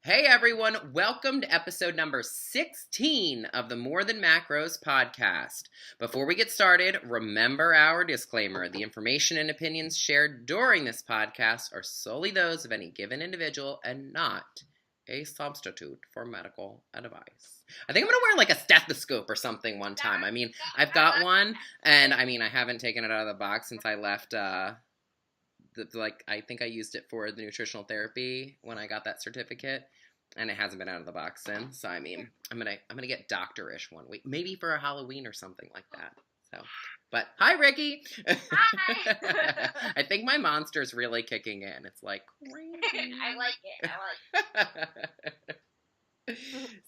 Hey everyone, welcome to episode number 16 of the More Than Macros podcast. Before we get started, remember our disclaimer. The information and opinions shared during this podcast are solely those of any given individual and not a substitute for medical advice. I think I'm going to wear like a stethoscope or something one time. I've got one, and I haven't taken it out of the box since I left, I think I used it for the nutritional therapy when I got that certificate, and it hasn't been out of the box since. So I'm gonna get doctor-ish one week, maybe for a Halloween or something like that. So, but hi Riki. Hi. I think my monster's really kicking in. It's like I like it.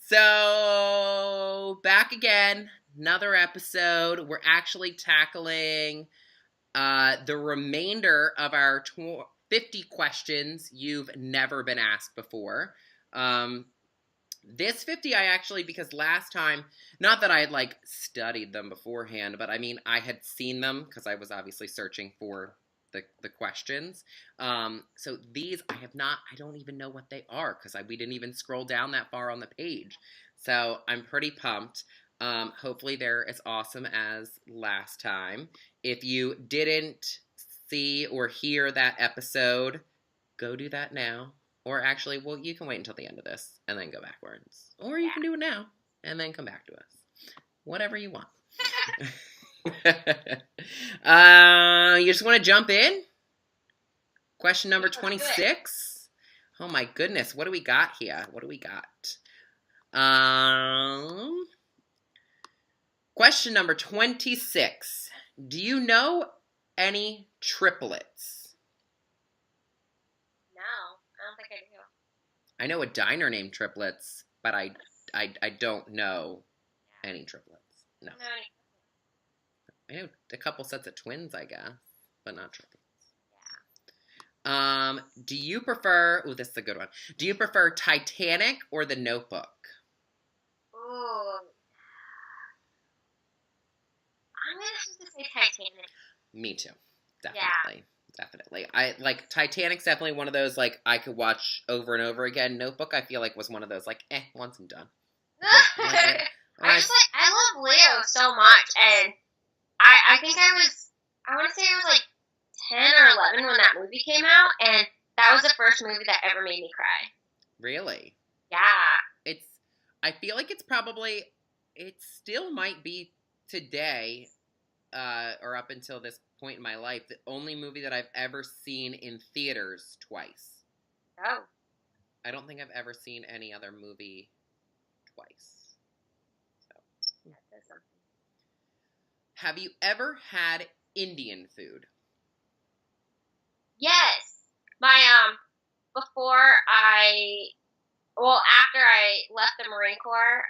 So back again, another episode. We're actually tackling the remainder of our 50 questions you've never been asked before. This 50 because last time, not that I had studied them beforehand, but I had seen them because I was obviously searching for the questions. So these I don't even know what they are because we didn't even scroll down that far on the page. So I'm pretty pumped. Hopefully they're as awesome as last time. If you didn't see or hear that episode, go do that now. Or actually, well, you can wait until the end of this and then go backwards. Or you can do it now and then come back to us. Whatever you want. You just want to jump in? Question number 26. Oh my goodness, what do we got here? Question number 26. Do you know any triplets? No, I don't think I do. I know a diner named Triplets, but I don't know any triplets. No. I know a couple sets of twins, I guess, but not triplets. Yeah. Do you prefer... Ooh, this is a good one. Do you prefer Titanic or The Notebook? Ooh. I'm going to have to say Titanic. Me too. Definitely. Yeah. Definitely. Titanic's definitely one of those, I could watch over and over again. Notebook, I feel was one of those, once and done. I love Leo so much, and I think I want to say I was 10 or 11 when that movie came out, and that was the first movie that ever made me cry. Really? Yeah. I feel it still might be today, or up until this point in my life, the only movie that I've ever seen in theaters twice. Oh. I don't think I've ever seen any other movie twice. So. That says something. Have you ever had Indian food? Yes. After I left the Marine Corps,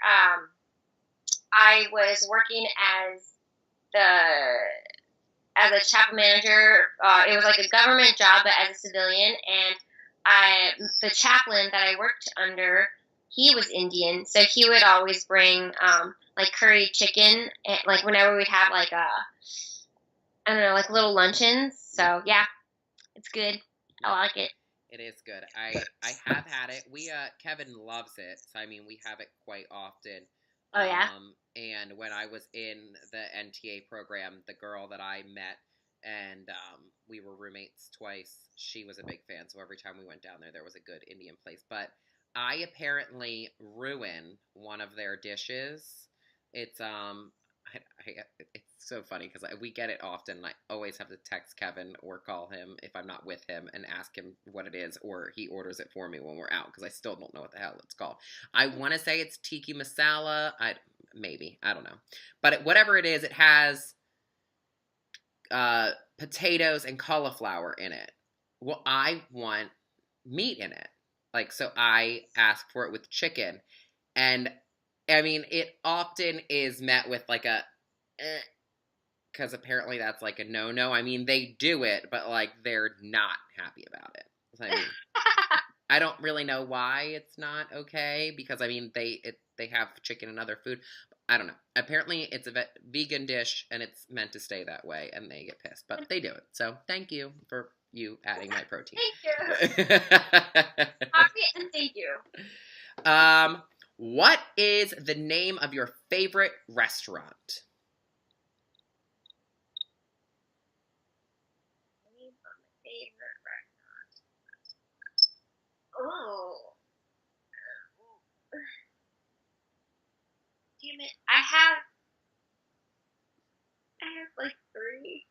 I was working as a chapel manager. It was a government job, but as a civilian, and the chaplain that I worked under, he was Indian, so he would always bring curry chicken, and, whenever we'd have little luncheons. So yeah, it's good. I like it. It is good. I have had it. Kevin loves it, so we have it quite often. Oh yeah. And when I was in the NTA program, the girl that I met, and we were roommates twice, she was a big fan. So every time we went down there was a good Indian place. But I apparently ruin one of their dishes. It's it's so funny because we get it often. And I always have to text Kevin or call him if I'm not with him and ask him what it is, or he orders it for me when we're out because I still don't know what the hell it's called. I want to say it's tiki masala. I don't know, but whatever it is, it has potatoes and cauliflower in it. Well, I want meat in it, so I ask for it with chicken, and it often is met with because apparently that's a no-no. They do it, but they're not happy about it. So, I don't really know why it's not okay because they have chicken and other food. I don't know. Apparently it's a vegan dish and it's meant to stay that way, and they get pissed, but they do it. So thank you for you adding my protein. Thank you. Coffee and thank you. What is the name of your favorite restaurant? Name of my favorite restaurant. Oh. Damn it. I have like three.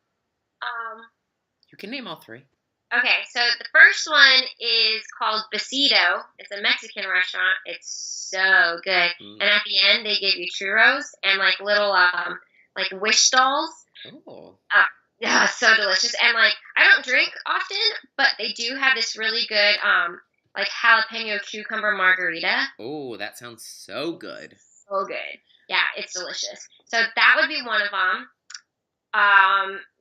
You can name all three. Okay, so the first one is called Besito. It's a Mexican restaurant. It's so good. Mm. And at the end, they give you churros and like little like wish dolls. Oh. Yeah, so delicious. And like I don't drink often, but they do have this really good like jalapeno cucumber margarita. Oh, that sounds so good. So good. Yeah, it's delicious. So that would be one of them.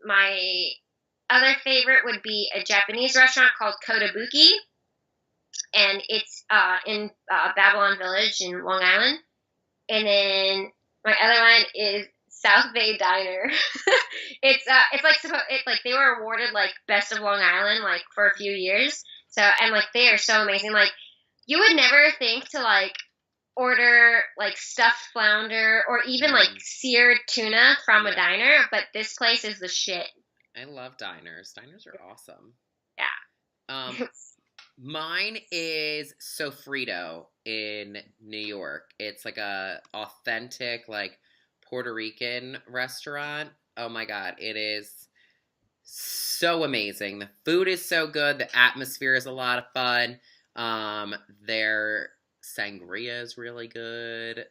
My other favorite would be a Japanese restaurant called Kotobuki, and it's in Babylon Village in Long Island. And then my other one is South Bay Diner. It's like they were awarded like best of Long Island like for a few years. So and like they are so amazing. Like you would never think to like order like stuffed flounder or even like seared tuna from a diner, but this place is the shit. I love diners. Diners are awesome. Yeah. Mine is Sofrito in New York. It's like a authentic like Puerto Rican restaurant. Oh my god, it is so amazing. The food is so good. The atmosphere is a lot of fun. Their sangria is really good.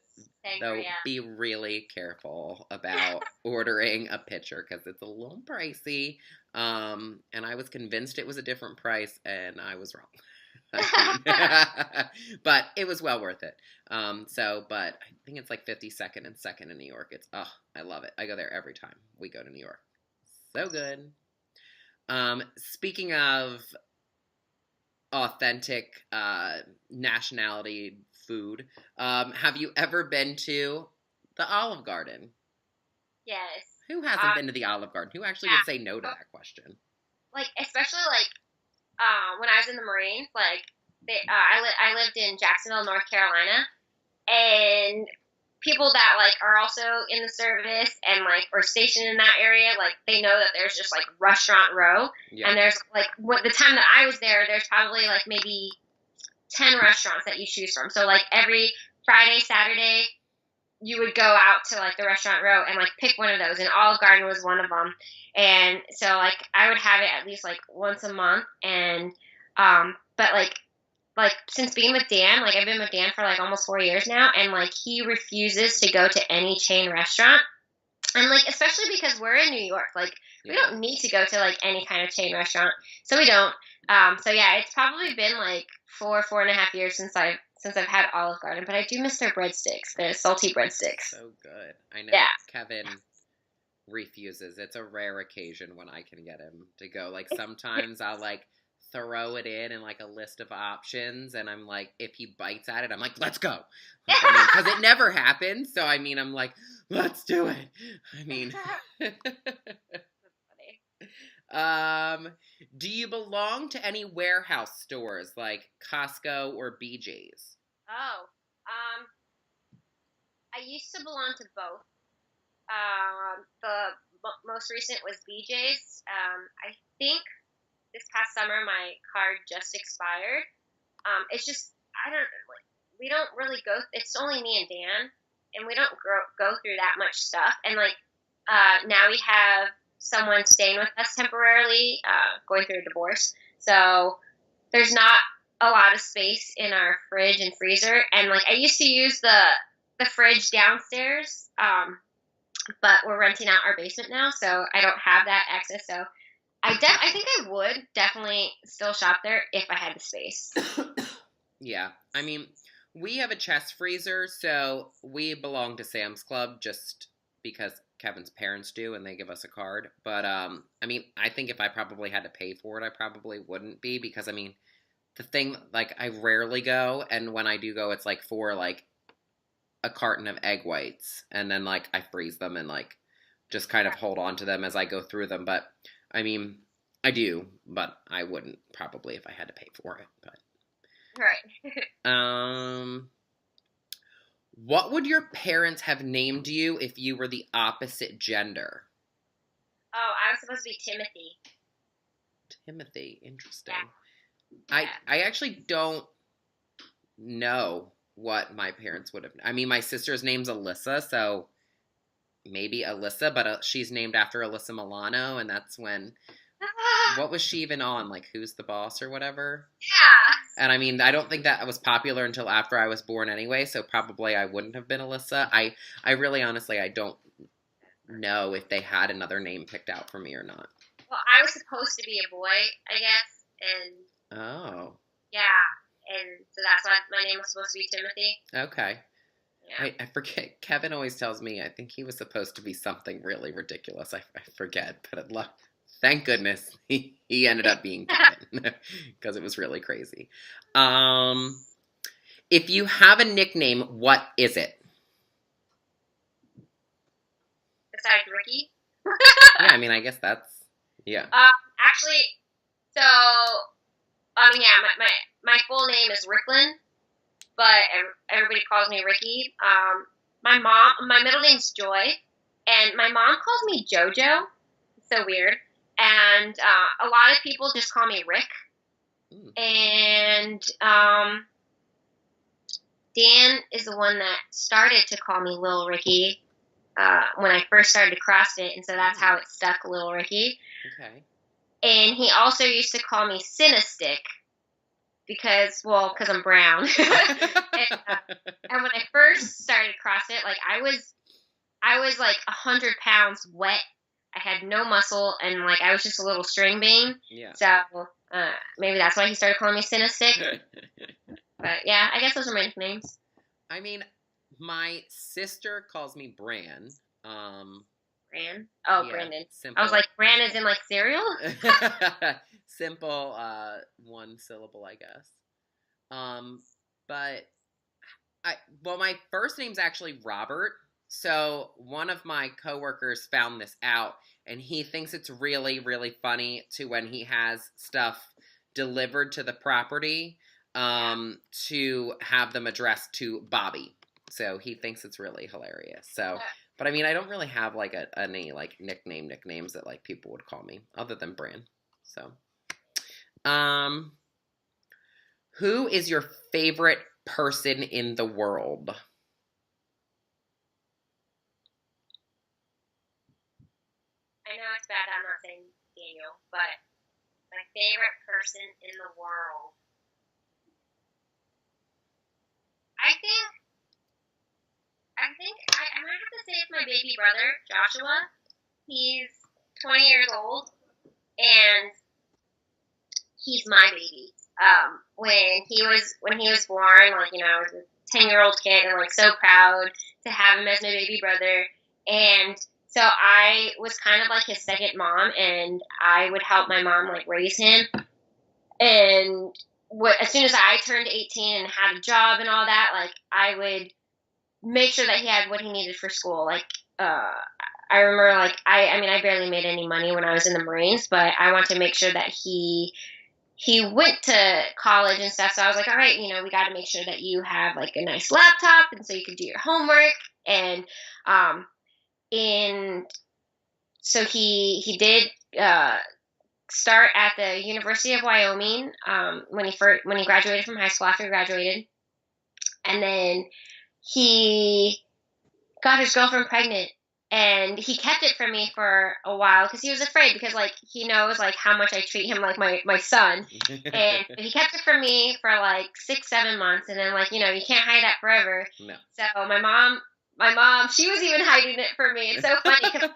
Though be really careful about ordering a pitcher because it's a little pricey. And I was convinced it was a different price, and I was wrong. But it was well worth it. But I think it's like 52nd and 2nd in New York. I love it. I go there every time we go to New York. So good. Speaking of authentic nationality food, have you ever been to the Olive Garden? Yes. Who hasn't been to the Olive Garden? Who actually would say no to that question? Like, especially like when I was in the Marines, like I lived in Jacksonville, North Carolina, and people that like are also in the service and like are stationed in that area, like they know that there's just like restaurant row, and there's like the time that I was there, there's probably like maybe 10 restaurants that you choose from. So like every Friday, Saturday, you would go out to like the restaurant row and like pick one of those, and Olive Garden was one of them. And so like I would have it at least like once a month, and but like since being with Dan, like I've been with Dan for like almost 4 years now, and like he refuses to go to any chain restaurant. And like especially because we're in New York, like we don't need to go to like any kind of chain restaurant, so we don't. So yeah, it's probably been like 4.5 years since I've had Olive Garden, but I do miss their breadsticks, their salty breadsticks. So good. I know. Yeah. Kevin refuses. It's a rare occasion when I can get him to go. Like sometimes I'll like throw it in like a list of options, and I'm like, if he bites at it, I'm like, let's go. Because it never happens. So I mean, I'm like, let's do it. I mean, do you belong to any warehouse stores like Costco or BJ's? Oh, I used to belong to both. The most recent was BJ's. I think this past summer my card just expired. It's just we don't really go. It's only me and Dan, and we don't go through that much stuff. And like now we have someone staying with us temporarily, going through a divorce. So there's not a lot of space in our fridge and freezer. And like I used to use the fridge downstairs, but we're renting out our basement now, so I don't have that access. So I think I would definitely still shop there if I had the space. Yeah, I mean, we have a chest freezer, so we belong to Sam's Club just because Kevin's parents do, and they give us a card. But, I mean, I think if I probably had to pay for it, I probably wouldn't be, because, I mean, the thing, like, I rarely go, and when I do go, it's, like, for, like, a carton of egg whites, and then, like, I freeze them and, like, just kind of hold on to them as I go through them. But, I mean, I do, but I wouldn't probably if I had to pay for it. Right. What would your parents have named you if you were the opposite gender? Oh, I was supposed to be Timothy. Timothy, interesting. Yeah. I actually don't know what my parents would have. I mean, my sister's name's Alyssa, so maybe Alyssa, but she's named after Alyssa Milano, and that's when. What was she even on? Like, Who's the Boss or whatever? Yeah. And I mean, I don't think that was popular until after I was born anyway, so probably I wouldn't have been Alyssa. I really honestly, I don't know if they had another name picked out for me or not. Well, I was supposed to be a boy, I guess, and Oh, yeah, and so that's why my name was supposed to be Timothy. okay. Yeah. I forget. Kevin always tells me I think he was supposed to be something really ridiculous. I forget, but thank goodness he ended up being Kevin because it was really crazy. If you have a nickname, what is it? Besides Ricky. Yeah, I mean, I guess that's yeah. Actually, so I mean, yeah, my full name is Ricklin, but everybody calls me Ricky. My middle name's Joy, and my mom calls me JoJo. It's so weird. And a lot of people just call me Rick. And Dan is the one that started to call me Lil Ricky when I first started CrossFit, and so that's how it stuck, Lil Ricky. Okay. And he also used to call me Cinestick because I'm brown. And when I first started CrossFit, like I was like 100 pounds wet. I had no muscle, and like I was just a little string bean. Yeah. So maybe that's why he started calling me Cinestick. But yeah, I guess those are my nicknames. I mean, my sister calls me Bran. Bran? Oh, yeah, Brandon. Simple. I was like, Bran is in like cereal? Simple, one syllable, I guess. But my first name's actually Robert. So one of my coworkers found this out, and he thinks it's really, really funny to when he has stuff delivered to the property, to have them addressed to Bobby. So he thinks it's really hilarious. So, but I mean, I don't really have like any like nicknames that like people would call me other than Bran. So, who is your favorite person in the world? I know it's bad that I'm not saying Daniel, but my favorite person in the world. I might have to say it's my baby brother, Joshua. He's 20 years old, and he's my baby. When he was born, like, you know, I was a 10-year-old kid, and like so proud to have him as my baby brother. And so I was kind of like his second mom, and I would help my mom like raise him. And as soon as I turned 18 and had a job and all that, like I would make sure that he had what he needed for school. Like, I remember, like, I barely made any money when I was in the Marines, but I wanted to make sure that he went to college and stuff. So I was like, all right, you know, we got to make sure that you have like a nice laptop, and so you can do your homework. And so he did start at the University of Wyoming when he graduated from high school, after he graduated, and then he got his girlfriend pregnant, and he kept it from me for a while because he was afraid, because like he knows like how much I treat him like my son, and he kept it from me for like 6-7 months, and then like, you know, you can't hide that forever. No. So my mom, she was even hiding it from me. It's so funny because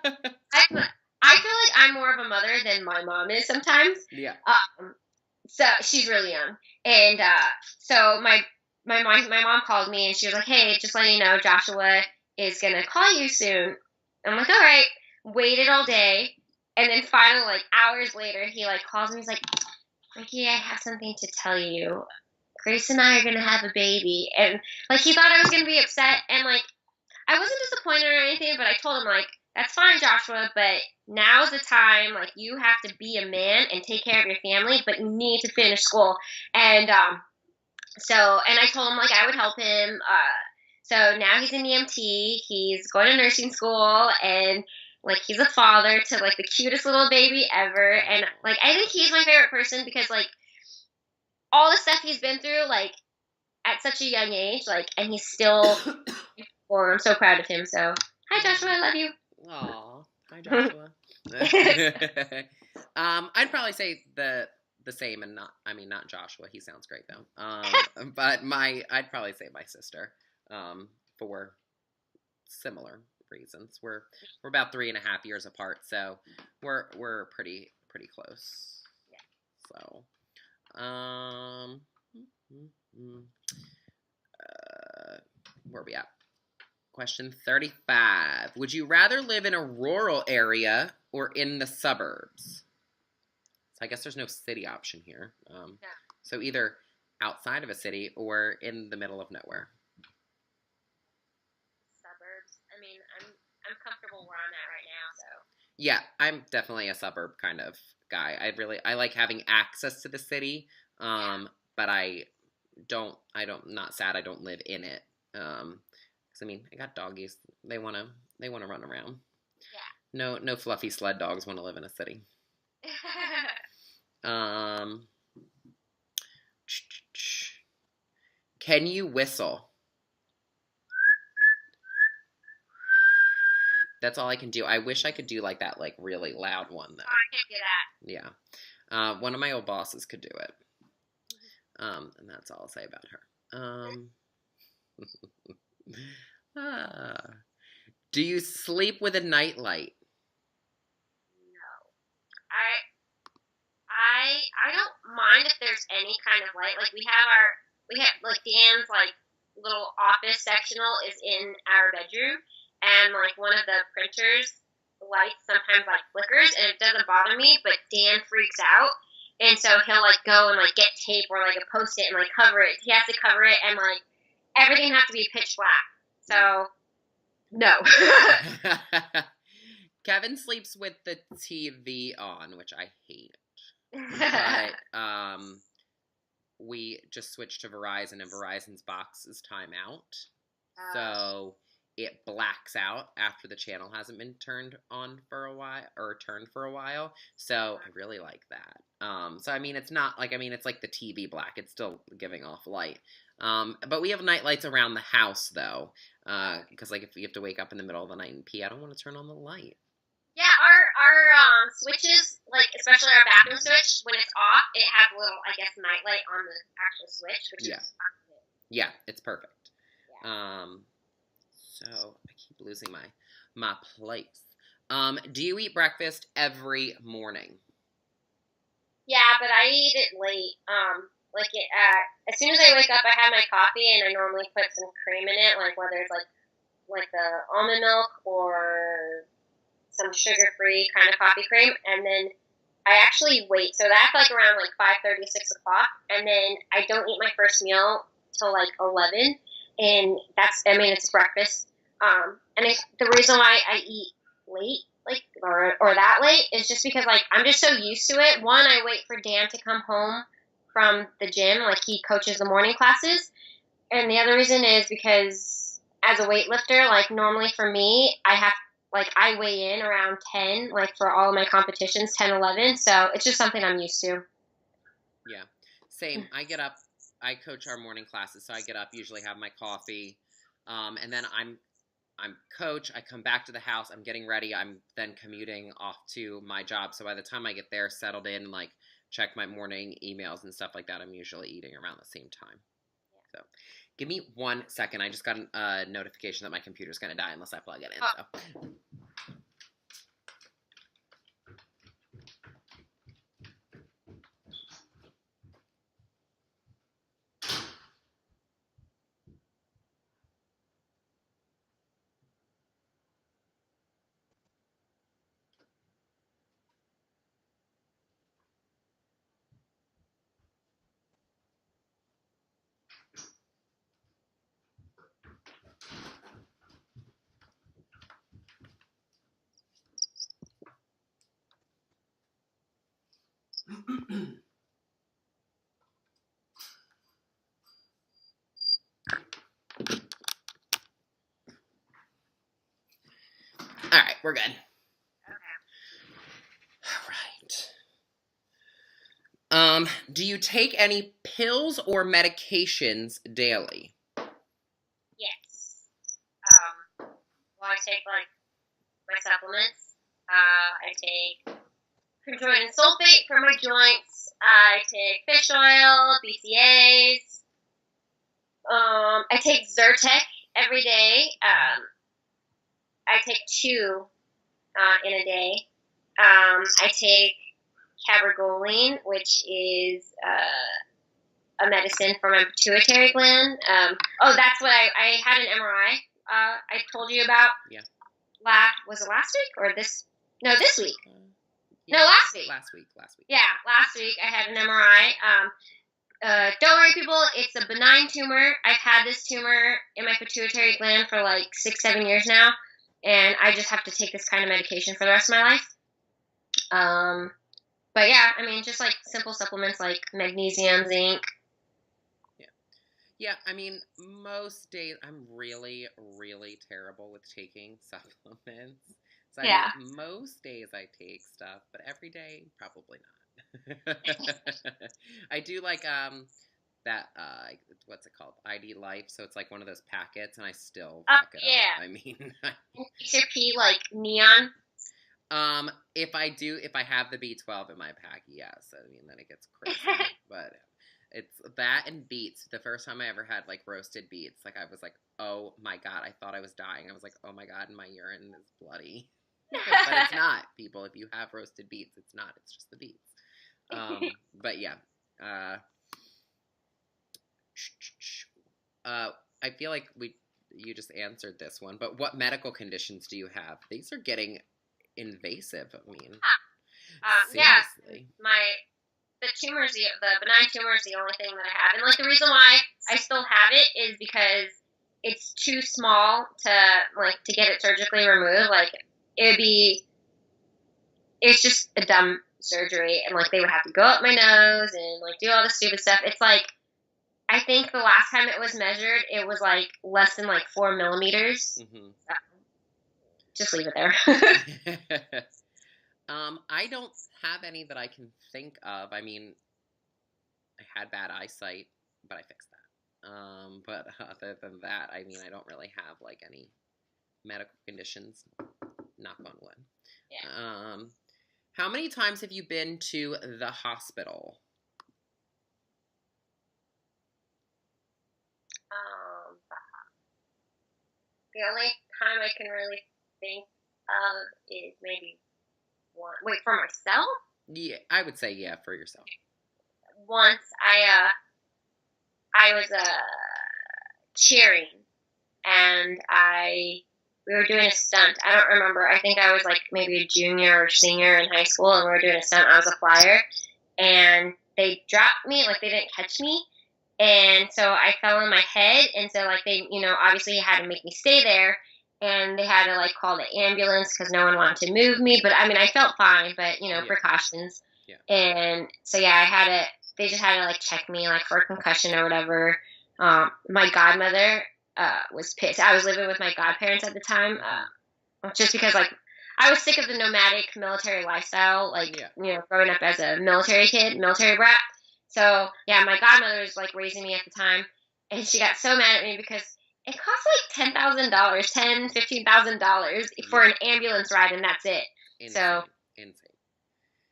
I feel like I'm more of a mother than my mom is sometimes. Yeah. So she's really young, and so my mom called me, and she was like, "Hey, just letting you know, Joshua is gonna call you soon." I'm like, "All right." Waited all day, and then finally, like hours later, he like calls me. He's like, "Ricky, I have something to tell you. Grace and I are gonna have a baby," and like he thought I was gonna be upset, and like I wasn't disappointed or anything, but I told him like, that's fine, Joshua, but now's the time. Like, you have to be a man and take care of your family, but you need to finish school. And and I told him like I would help him. So now he's in EMT. He's going to nursing school, and like he's a father to like the cutest little baby ever. And like I think he's my favorite person because like all the stuff he's been through, like at such a young age, like, and he's still. Well, I'm so proud of him. So hi, Joshua, I love you. Aw, hi Joshua. I'd probably say the same, and not Joshua. He sounds great though. But I'd probably say my sister. For similar reasons. We're about 3.5 years apart, so we're pretty close. Yeah. So, where are we at? Question 35. Would you rather live in a rural area or in the suburbs? So I guess there's no city option here. Yeah. So either outside of a city or in the middle of nowhere. Suburbs. I mean, I'm comfortable where I'm at right now, so. Yeah, I'm definitely a suburb kind of guy. I like having access to the city, but not sad I don't live in it. 'Cause I mean, I got doggies. They wanna run around. Yeah. No fluffy sled dogs want to live in a city. Can you whistle? That's all I can do. I wish I could do like that, like really loud one though. Oh, I can't do that. Yeah. One of my old bosses could do it. And that's all I'll say about her. Do you sleep with a nightlight? No. I don't mind if there's any kind of light. Like we have like Dan's like little office sectional is in our bedroom, and like one of the printers lights sometimes like flickers, and it doesn't bother me, but Dan freaks out. And so he'll like go and like get tape or like a post-it and like cover it. He has to cover it, and like everything has to be pitch black. So no. Kevin sleeps with the TV on, which I hate. But we just switched to Verizon, and Verizon's box is timeout. So it blacks out after the channel hasn't been turned for a while. So I really like that. So I mean, it's not like it's like the TV black. It's still giving off light. But we have night lights around the house though, because like if you have to wake up in the middle of the night and pee, I don't want to turn on the light. Yeah, our switches, like especially our bathroom switch, when it's off, it has a little, I guess, nightlight on the actual switch, which is yeah, it's perfect. Yeah. So I keep losing my place. Do you eat breakfast every morning? Yeah, but I eat it late. As soon as I wake up, I have my coffee, and I normally put some cream in it, like whether it's like the almond milk or some sugar-free kind of coffee cream, and then I actually wait. So that's like around like 5:30, 6 o'clock, and then I don't eat my first meal till like 11, and it's breakfast. The reason why I eat late, or that late, is just because like I'm just so used to it. One, I wait for Dan to come home from the gym, like he coaches the morning classes, and the other reason is because as a weightlifter, like normally for me, I weigh in around 10, like for all of my competitions, 10, 11. So it's just something I'm used to. Yeah. Same. I get up, I coach our morning classes, so I get up, usually have my coffee, and then I'm coach. I come back to the house, I'm getting ready, I'm then commuting off to my job. So by the time I get there, settled in, like check my morning emails and stuff like that, I'm usually eating around the same time. Yeah. So give me 1 second. I just got a notification that my computer's going to die unless I plug it in. So. All right, we're good. Okay. All right. Do you take any pills or medications daily? Yes. Well, I take like my supplements. I take chondroitin sulfate for my joints. I take fish oil, BCAAs. I take Zyrtec every day. I take 2 in a day. I take cabergoline, which is a medicine for my pituitary gland. That's what I had an MRI. I told you about. Yeah. Was it last week or this? No, this week. Yeah, No, last week. Last week. Yeah, last week I had an MRI. Don't worry, people. It's a benign tumor. I've had this tumor in my pituitary gland for like 6-7 years now, and I just have to take this kind of medication for the rest of my life. But yeah, I mean, just like simple supplements like magnesium, zinc. Yeah, I mean, most days I'm really, really terrible with taking supplements. So Yeah. I mean, most days I take stuff, but every day probably not. I do like that what's it called? ID Life. So it's like one of those packets, and I still fuck it up. I mean, makes your pee like neon. if I have the B12 in my pack, yes. I mean, then it gets crazy, but. It's that and beets. The first time I ever had like roasted beets, like I was like, oh my god, I thought I was dying. I was like, oh my god, my urine is bloody. But it's not, people. If you have roasted beets, it's not. It's just the beets. But yeah. I feel like you just answered this one, but what medical conditions do you have? These are getting invasive. I mean, seriously. Yeah, the benign tumor is the only thing that I have. And like the reason why I still have it is because it's too small to get it surgically removed. Like it's just a dumb surgery, and like they would have to go up my nose and like do all the stupid stuff. It's like, I think the last time it was measured, it was like less than like 4 millimeters. Mm-hmm. So, just leave it there. I don't have any that I can think of. I mean, I had bad eyesight, but I fixed that. But other than that, I mean, I don't really have like any medical conditions. Knock on wood. Yeah. How many times have you been to the hospital? The only time I can really think of is maybe one. Wait, for myself? Yeah, I would say yeah, for yourself. Once I was cheering, and we were doing a stunt. I don't remember. I think I was like maybe a junior or senior in high school, and we were doing a stunt. I was a flyer, and they dropped me. Like they didn't catch me, and so I fell on my head. And so like they, obviously had to make me stay there. And they had to like call the ambulance because no one wanted to move me. But I mean, I felt fine, but precautions. Yeah. And so yeah, they just had to like check me like for a concussion or whatever. My godmother was pissed. I was living with my godparents at the time, just because like I was sick of the nomadic military lifestyle, like growing up as a military kid, military brat. So yeah, my godmother was like raising me at the time, and she got so mad at me because it costs like $10,000, $15,000 for an ambulance ride, and that's it. Insane.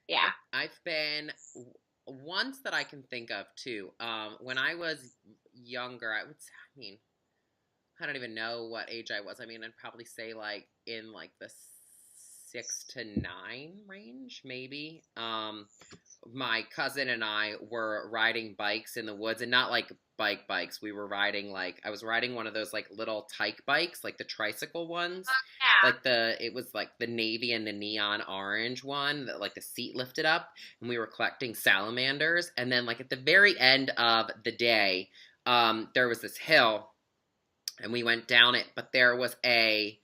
Yeah. I've been once that I can think of too. When I was younger, I don't even know what age I was. I mean, I'd probably say like in like the 6 to 9 range, maybe. My cousin and I were riding bikes in the woods, and not like bikes. We were riding I was riding one of those like little tyke bikes, like the tricycle ones. Yeah. Like it was like the navy and the neon orange one that like the seat lifted up, and we were collecting salamanders. And then like at the very end of the day, there was this hill, and we went down it, but there was a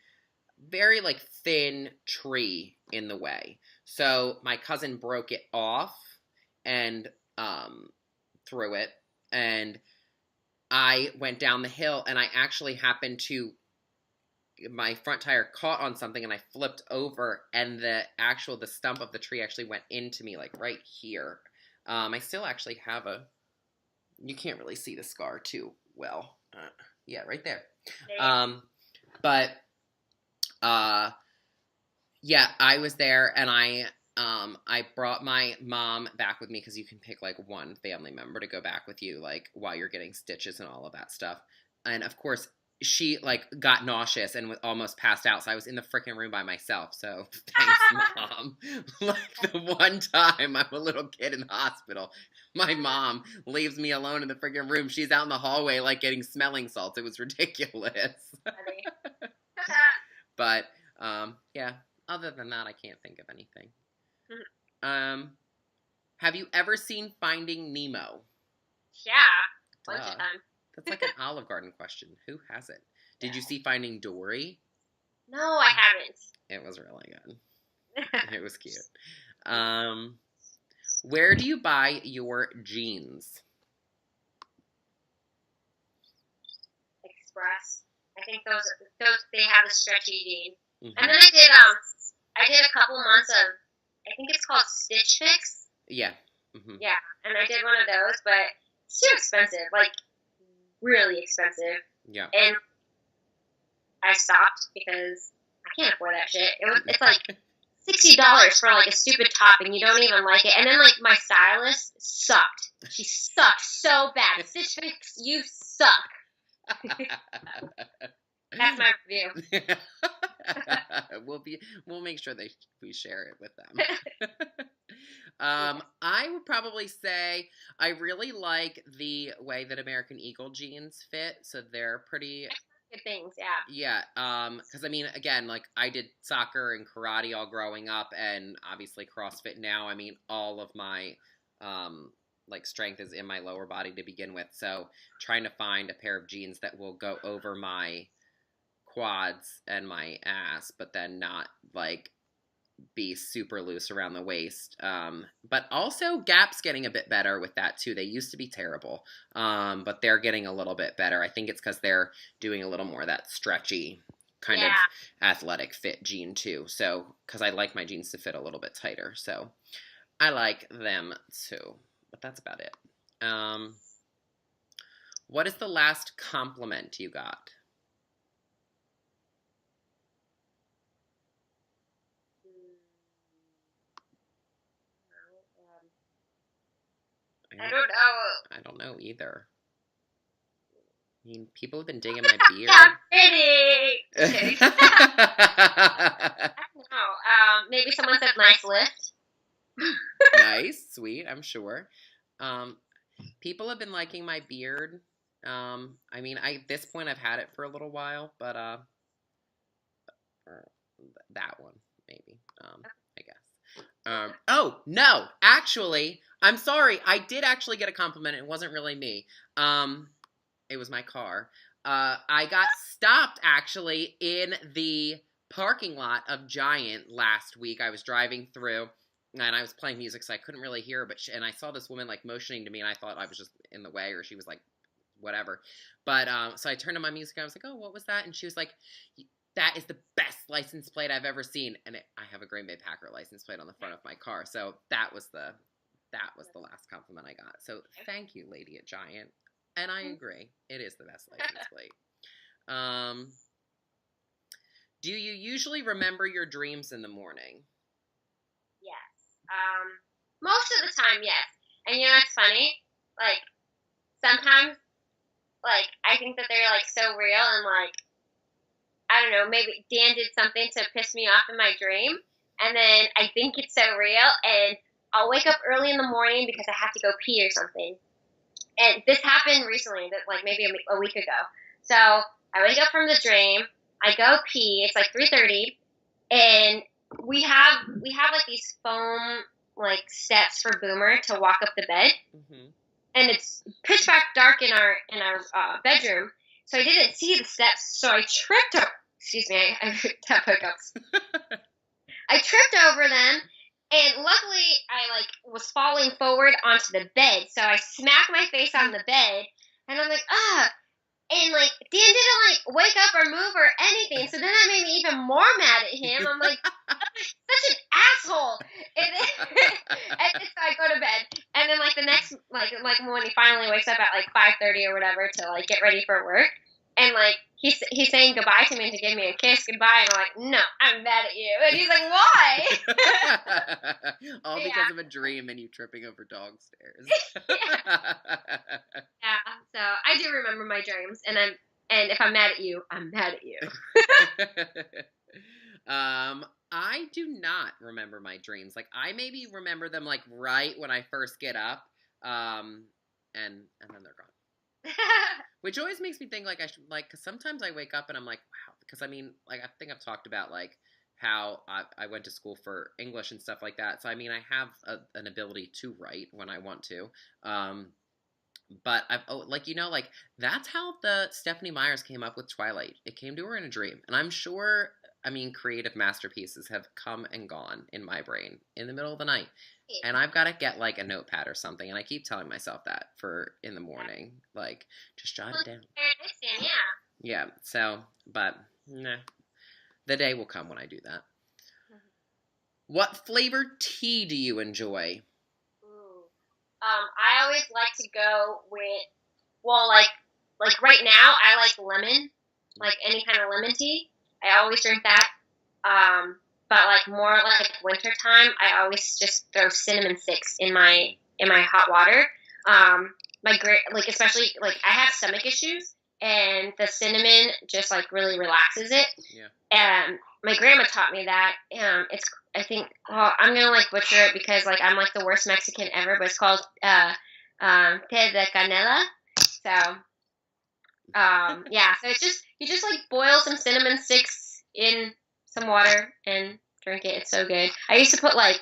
very like thin tree in the way. So my cousin broke it off and threw it, and I went down the hill, and I actually happened to my front tire caught on something and I flipped over, and the stump of the tree actually went into me, like right here. I still actually have you can't really see the scar too well. Yeah, right there. But yeah, I was there, and I brought my mom back with me, because you can pick like one family member to go back with you, like while you're getting stitches and all of that stuff. And of course, she like got nauseous and almost passed out, so I was in the freaking room by myself. So thanks, Mom. Like the one time I'm a little kid in the hospital, my mom leaves me alone in the freaking room. She's out in the hallway like getting smelling salts. It was ridiculous. But yeah. Other than that, I can't think of anything. Have you ever seen Finding Nemo? Yeah, bunch of times. That's like an Olive Garden question. Who hasn't? Did you see Finding Dory? No, I haven't. It was really good. It was cute. Where do you buy your jeans? Express. I think those they have a stretchy jean. Mm-hmm. And then I did a couple months of, I think it's called Stitch Fix. Yeah. Mm-hmm. Yeah, and I did one of those, but it's too expensive, like really expensive. Yeah. And I stopped because I can't afford that shit. It's like $60 for like a stupid top, and you don't even like it. And then like my stylist sucked. She sucked so bad. Stitch Fix, you suck. That's my review. We'll make sure we share it with them. I would probably say I really like the way that American Eagle jeans fit, so they're pretty good things, yeah. Yeah, because I mean, again, like I did soccer and karate all growing up, and obviously CrossFit now. I mean, all of my like strength is in my lower body to begin with, so trying to find a pair of jeans that will go over my quads and my ass, but then not like be super loose around the waist. But also Gap's getting a bit better with that too. They used to be terrible, but they're getting a little bit better. I think it's because they're doing a little more of that stretchy kind of athletic fit jean too. So, because I like my jeans to fit a little bit tighter, so I like them too. But that's about it. What is the last compliment you got? I don't know. I don't know either. I mean, people have been digging my beard. I'm pretty. I don't know. Maybe someone said nice lift. Nice, sweet, I'm sure. People have been liking my beard. I mean, at this point I've had it for a little while, but that one maybe. I guess. Oh no, actually, I'm sorry. I did actually get a compliment. It wasn't really me. It was my car. I got stopped actually in the parking lot of Giant last week. I was driving through, and I was playing music, so I couldn't really hear. And I saw this woman like motioning to me, and I thought I was just in the way, or she was like, whatever. But so I turned on my music, and I was like, "Oh, what was that?" And she was like, "That is the best license plate I've ever seen." And I have a Green Bay Packer license plate on the front of my car, so that was the last compliment I got. So thank you, lady at Giant. And I agree, it is the best license plate. Do you usually remember your dreams in the morning? Yes. Most of the time, yes. And you know what's funny? Like, sometimes, like, I think that they're, like, so real, and, like, I don't know, maybe Dan did something to piss me off in my dream, and then I think it's so real, and I'll wake up early in the morning because I have to go pee or something. And this happened recently, like maybe a week ago. So I wake up from the dream, I go pee. It's like 3:30, and we have like these foam like steps for Boomer to walk up the bed, and it's pitch black dark in our bedroom. So I didn't see the steps, so I tripped over. Excuse me, I have hiccups. I tripped over them. And luckily, I, like, was falling forward onto the bed, so I smacked my face on the bed, and I'm like, ah! And, like, Dan didn't, like, wake up or move or anything. So then that made me even more mad at him. I'm like, such an asshole. And then, and then so I go to bed. And then, like, the next, like when he finally wakes up at, like, 5:30 or whatever to, like, get ready for work. And, like, he's saying goodbye to me to give me a kiss goodbye. And I'm like, no, I'm mad at you. And he's like, why? All because of a dream and you tripping over dog stairs. Yeah, so I do remember my dreams, and if I'm mad at you, I'm mad at you. I do not remember my dreams. Like, I maybe remember them, like, right when I first get up, and then they're gone. Which always makes me think, like, I should, like, because sometimes I wake up and I'm like, wow, because, I mean, like, I think I've talked about, like, how I went to school for English and stuff like that, so, I mean, I have an ability to write when I want to, but like, you know, like, that's how the Stephanie Meyers came up with Twilight. It came to her in a dream, and I'm sure, I mean, creative masterpieces have come and gone in my brain in the middle of the night. And I've got to get, like, a notepad or something, and I keep telling myself that for in the morning. Like, just jot it down. Yeah, so, but, nah. The day will come when I do that. What flavored tea do you enjoy? I always like to go with, well, like right now, I like lemon, like any kind of lemon tea. I always drink that. But like more like wintertime, I always just throw cinnamon sticks in my hot water. Like especially like I have stomach issues, and the cinnamon just like really relaxes it. Yeah. And my grandma taught me that. I think I'm gonna like butcher it because like I'm like the worst Mexican ever, but it's called té de canela. So yeah, so it's just you just like boil some cinnamon sticks in some water and drink it. It's so good. I used to put like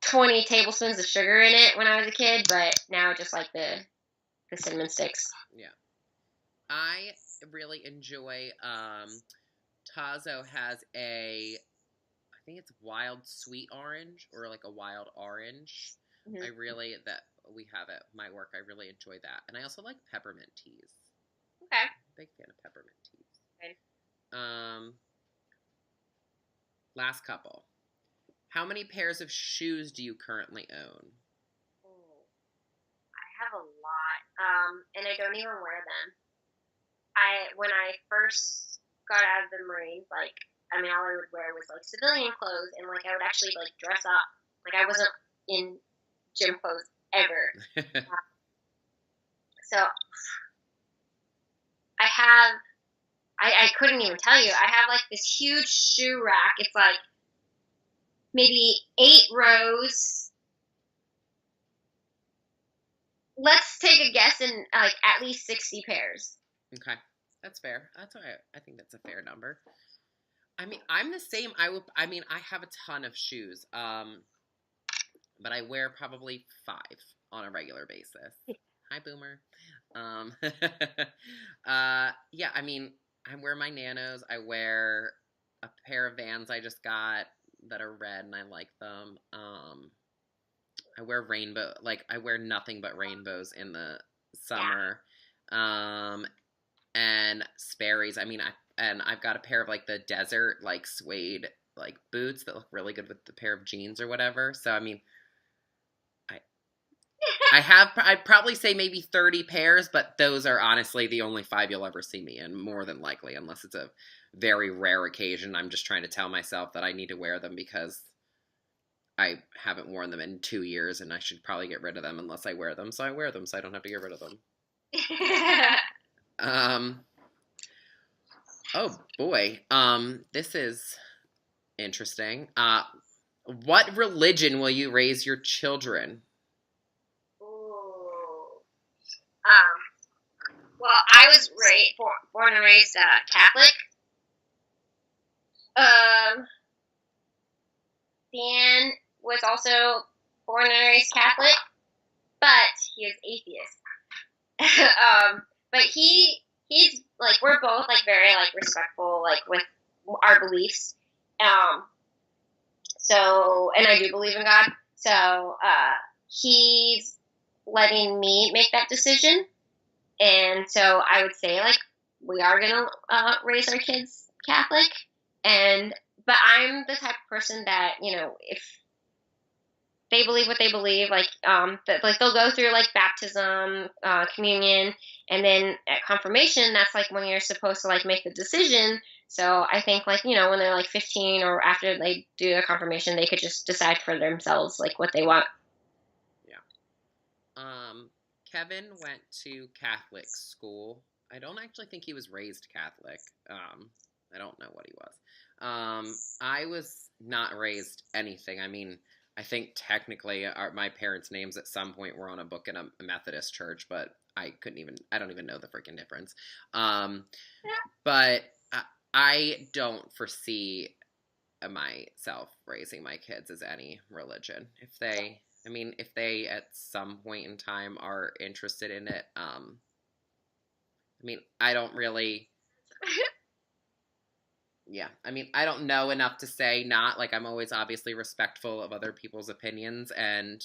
20 tablespoons of sugar in it when I was a kid, but now just like the cinnamon sticks. Yeah. I really enjoy Tazo has I think it's wild sweet orange or like a wild orange. Mm-hmm. I really that we have at my work. I really enjoy that. And I also like peppermint teas. Okay. Big fan of peppermint teas. Okay. Last couple. How many pairs of shoes do you currently own? I have a lot, and I don't even wear them. When I first got out of the Marines, like, I mean, all I would wear was, like, civilian clothes, and, like, I would actually, like, dress up. Like, I wasn't in gym clothes ever. So, I couldn't even tell you. I have, like, this huge shoe rack. It's, like, maybe 8 rows. Let's take a guess in, like, at least 60 pairs. Okay. That's fair. That's all right. I think that's a fair number. I mean, I'm the same. I have a ton of shoes. But I wear probably 5 on a regular basis. Hi, Boomer. Yeah, I mean, I wear my Nanos. I wear a pair of Vans I just got that are red, and I like them. I wear I wear nothing but rainbows in the summer. Yeah. And Sperry's. I mean, I've got a pair of like the desert like suede like boots that look really good with the pair of jeans or whatever. So I mean, I'd probably say maybe 30 pairs, but those are honestly the only 5 you'll ever see me in, more than likely, unless it's a very rare occasion. I'm just trying to tell myself that I need to wear them because I haven't worn them in 2 years, and I should probably get rid of them unless I wear them. So I wear them so I don't have to get rid of them. Oh boy. This is interesting. What religion will you raise your children? Well, I was born and raised Catholic. Dan was also born and raised Catholic, but he is atheist. But he's like, we're both like very like respectful like with our beliefs. So, and I do believe in God. So, he's letting me make that decision. And so I would say, like, we are going to raise our kids Catholic. But I'm the type of person that, if they believe what they believe, like they'll go through like baptism, communion, and then at confirmation, that's like when you're supposed to like make the decision. So I think like, when they're like 15 or after they do their confirmation, they could just decide for themselves like what they want. Yeah. Kevin went to Catholic school. I don't actually think he was raised Catholic. I don't know what he was. I was not raised anything. I mean, I think technically my parents' names at some point were on a book in a Methodist church, but I don't even know the freaking difference. But I don't foresee myself raising my kids as any religion. If they at some point in time are interested in it, I don't really. Yeah, I don't know enough to say not. Like, I'm always obviously respectful of other people's opinions and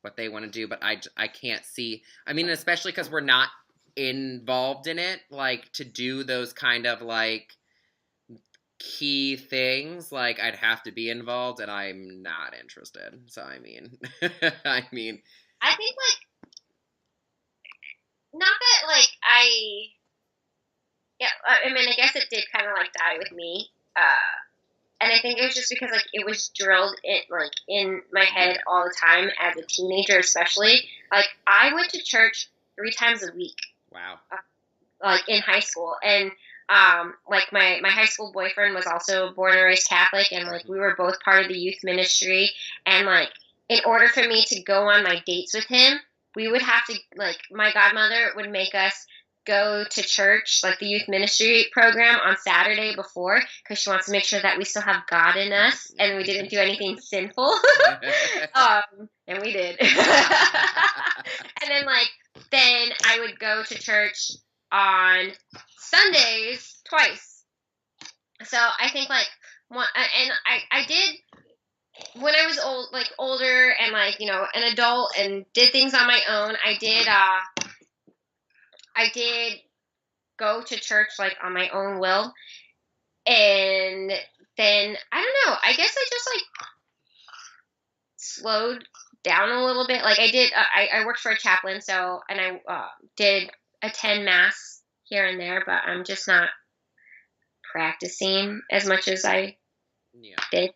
what they want to do, but I can't see. Especially because we're not involved in it, like, to do those kind of, like, key things, like, I'd have to be involved, and I'm not interested. So, I think, like, not that, like, I guess it did kind of, like, die with me. And I think it was just because, like, it was drilled in my head all the time as a teenager, especially. Like, I went to church 3 times a week. Wow. Like, in high school. And, like, my high school boyfriend was also born and raised Catholic, and, like, we were both part of the youth ministry. And, like, in order for me to go on my dates with him, we would have to, like, my godmother would make us go to church, like the youth ministry program on Saturday before, because she wants to make sure that we still have God in us and we didn't do anything sinful. And we did. And then I would go to church on Sundays twice. So I think I did when I was older and an adult and did things on my own. I did go to church, like, on my own will. And then, I don't know, I guess I just, like, slowed down a little bit. Like, I did, I worked for a chaplain, and I did attend Mass here and there, but I'm just not practicing as much as I did.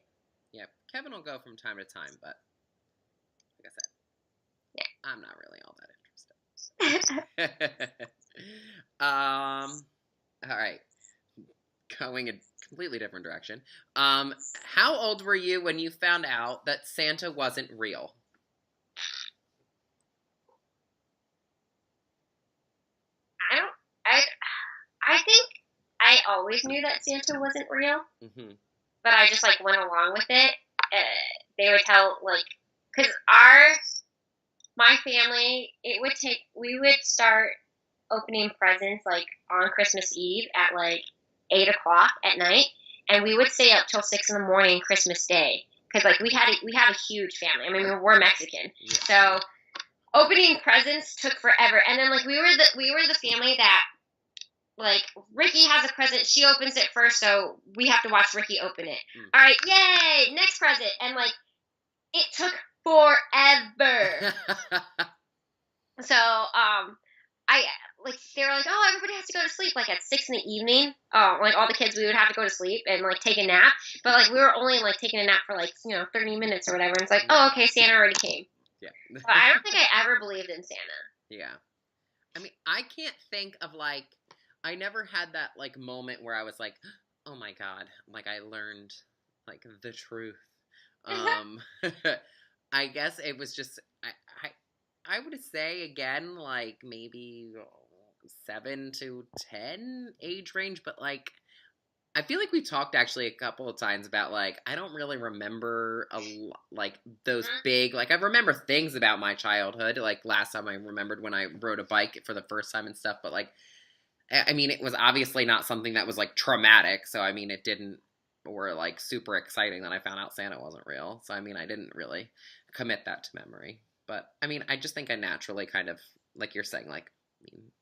Yeah, Kevin will go from time to time, but, like I said, I'm not really all that interested. All right. Going a completely different direction. How old were you when you found out that Santa wasn't real? I think I always knew that Santa wasn't real, but I just, like, went along with it. They would tell, like, because my family, we would start opening presents, like, on Christmas Eve at, like, 8 o'clock at night, and we would stay up till 6 in the morning Christmas Day, because, like, we have a huge family. We're Mexican, so opening presents took forever. And then, like, we were the family that, like, Riki has a present, she opens it first, so we have to watch Riki open it. All right, yay, next present. And, like, it took forever. So, they were like, oh, everybody has to go to sleep, like, at 6 in the evening. Like, all the kids, we would have to go to sleep and, like, take a nap. But, like, we were only, like, taking a nap for, like, 30 minutes or whatever. And it's like, oh, okay, Santa already came. Yeah. But I don't think I ever believed in Santa. Yeah. I can't think of, like, I never had that, like, moment where I was like, oh my God, like, I learned, like, the truth. I guess it was just, I would say, again, like, maybe 7 to 10 age range, but, like, I feel like we talked actually a couple of times about, like, I don't really remember like, those big, like, I remember things about my childhood, like, last time I remembered when I rode a bike for the first time and stuff, but, like, it was obviously not something that was, like, traumatic, so, it didn't, or, like, super exciting that I found out Santa wasn't real, so, I didn't really commit that to memory, but, I just think I naturally kind of, like you're saying, like,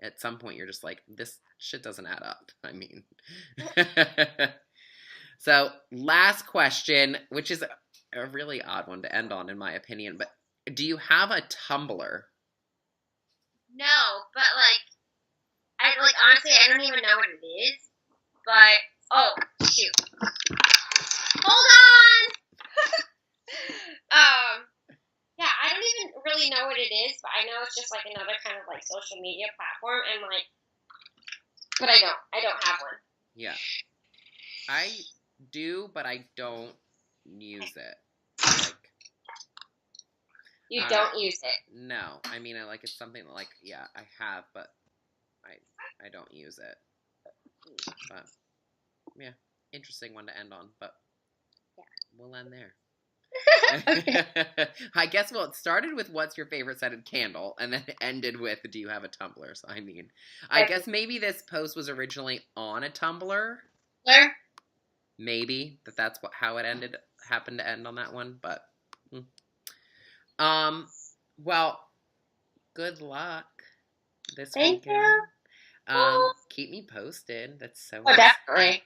at some point you're just like, this shit doesn't add up. I mean. So, last question, which is a really odd one to end on, in my opinion, but do you have a Tumblr? No, but honestly, I don't even know what it is. But oh shoot, hold on. Yeah, I don't even really know what it is, but I know it's just like another kind of like social media platform, and like, but I don't have one. Yeah, I do, but I don't use it. Like, you don't use it? No, I mean, it's something that, like, yeah, I have, but I don't use it. But yeah, interesting one to end on, but yeah, we'll end there. I guess, well, it started with what's your favorite scented candle, and then it ended with do you have a Tumblr? So I mean, I guess maybe this post was originally on a Tumblr. Where? Maybe that's how it happened to end on that one, but well, good luck this Thank weekend. you. Keep me posted. That's so definitely.